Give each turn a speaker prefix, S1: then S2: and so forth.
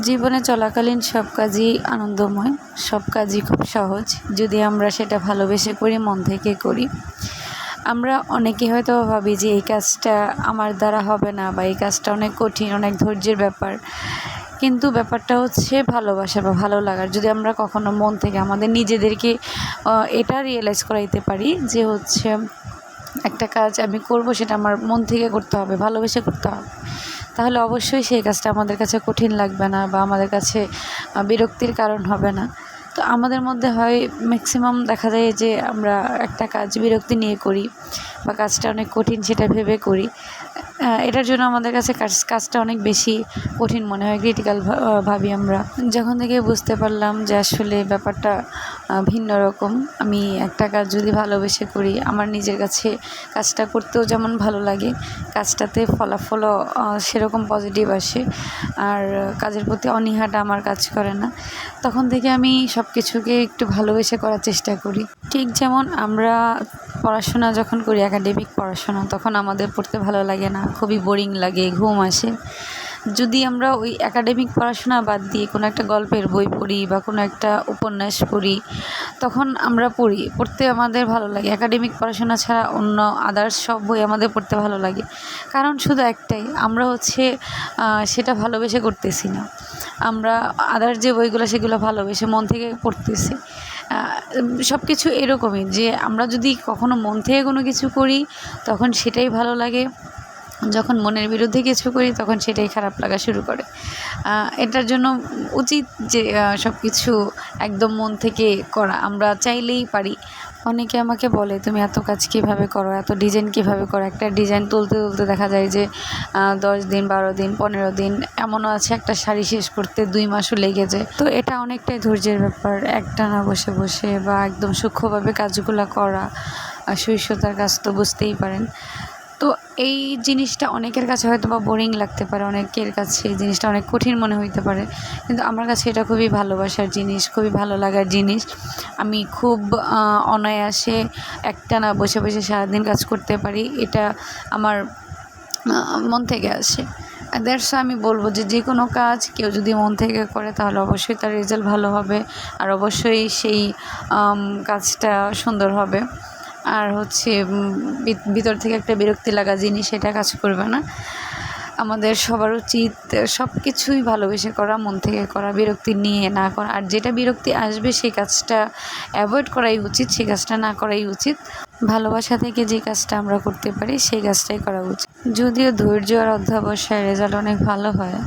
S1: জীবনে চলাকালীন সব কাজই আনন্দময়, সব কাজই খুব সহজ যদি আমরা সেটা ভালোবেসে করি, মন থেকে করি। আমরা অনেকে হয়তো ভাবি যে এই কাজটা আমার দ্বারা হবে না, বা এই কাজটা অনেক কঠিন, অনেক ধৈর্যের ব্যাপার। কিন্তু ব্যাপারটা হচ্ছে ভালোবাসা বা ভালো লাগার। যদি আমরা কখনো মন থেকে আমাদের নিজেদেরকে এটা রিয়েলাইজ করাইতে পারি যে হচ্ছে একটা কাজ আমি করব, সেটা আমার মন থেকে করতে হবে, ভালোবেসে করতে হবে, তাহলে অবশ্যই সেই কাজটা আমাদের কাছে কঠিন লাগবে না, বা আমাদের কাছে বিরক্তির কারণ হবে না। তো আমাদের মধ্যে হয় ম্যাক্সিমাম দেখা যায় যে আমরা একটা কাজ বিরক্তি নিয়ে করি, বা কাজটা অনেক কঠিন সেটা ভেবে করি। এটার জন্য আমাদের কাছে কাজটা অনেক বেশি কঠিন মনে হয়, ক্রিটিক্যাল ভাবি আমরা। যখন থেকে বুঝতে পারলাম যে আসলে ব্যাপারটা ভিন্ন রকম, আমি একটা কাজ যদি ভালোবেসে করি, আমার নিজের কাছে কাজটা করতেও যেমন ভালো লাগে, কাজটাতে ফলাফলও সেরকম পজিটিভ আসে, আর কাজের প্রতি অনীহাটা আমার কাজ করে না। তখন থেকে আমি সব কিছুকে একটু ভালোবেসে করার চেষ্টা করি। ঠিক যেমন আমরা পড়াশোনা যখন করি, একাডেমিক পড়াশোনা, তখন আমাদের পড়তে ভালো লাগে না, খুবই বোরিং লাগে, ঘুম আসে। যদি আমরা ওই একাডেমিক পড়াশোনা বাদ দিয়ে কোনো একটা গল্পের বই পড়ি বা কোনো একটা উপন্যাস পড়ি, তখন আমরা পড়তে আমাদের ভালো লাগে। একাডেমিক পড়াশোনা ছাড়া অন্য আদার্স সব বই আমাদের পড়তে ভালো লাগে, কারণ শুধু একটাই, আমরা হচ্ছে সেটা ভালোবেসে করতেছি না। আমরা আদার্স যে বইগুলো, সেগুলো ভালোবেসে মন থেকে পড়তেছি। সব কিছু এরকমই যে আমরা যদি কখনো মন থেকে কোনো কিছু করি, তখন সেটাই ভালো লাগে। যখন মনের বিরুদ্ধে কিছু করি, তখন সেটাই খারাপ লাগা শুরু করে। এটার জন্য উচিত যে সব কিছু একদম মন থেকে করা। আমরা চাইলেই পারি। অনেকে আমাকে বলে, তুমি এত কাজ কীভাবে করো, এত ডিজাইন কীভাবে করো? একটা ডিজাইন তুলতে তুলতে দেখা যায় যে 10 দিন, 12 দিন, 15 দিন, এমনও আছে একটা শাড়ি শেষ করতে 2 মাসও লেগে যায়। তো এটা অনেকটাই ধৈর্যের ব্যাপার, একটানা বসে বসে বা একদম সূক্ষ্মভাবে কাজগুলো করা। সুইশতার কাজ তো বুঝতেই পারেন। তো এই জিনিসটা অনেকের কাছে হয়তো বা বোরিং লাগতে পারে, অনেকের কাছে এই জিনিসটা অনেক কঠিন মনে হইতে পারে, কিন্তু আমার কাছে এটা খুবই ভালোবাসার জিনিস, খুবই ভালো লাগার জিনিস। আমি খুব অনায়াসে একটানা বসে বসে সারাদিন কাজ করতে পারি, এটা আমার মন থেকে আসে। দ্যাটস আমি বলবো যে যে কোনো কাজ কেউ যদি মন থেকে করে, তাহলে অবশ্যই তার রেজাল্ট ভালো হবে, আর অবশ্যই সেই কাজটা সুন্দর হবে। আর হচ্ছে ভিতর থেকে একটা বিরক্তি লাগা জিনিস, সেটা কাজ করবে না। আমাদের সবার উচিত সব কিছুই ভালোবেসে করা, মন থেকে করা, বিরক্তি নিয়ে না করা। আর যেটা বিরক্তি আসবে, সেই কাজটা অ্যাভয়েড করাই উচিত, সেই কাজটা না করাই উচিত। ভালোবাসা থেকে যে কাজটা আমরা করতে পারি, সেই কাজটাই করা উচিত। যদিও ধৈর্য আর অধ্যবসায় রেজাল্ট অনেক ভালো হয়।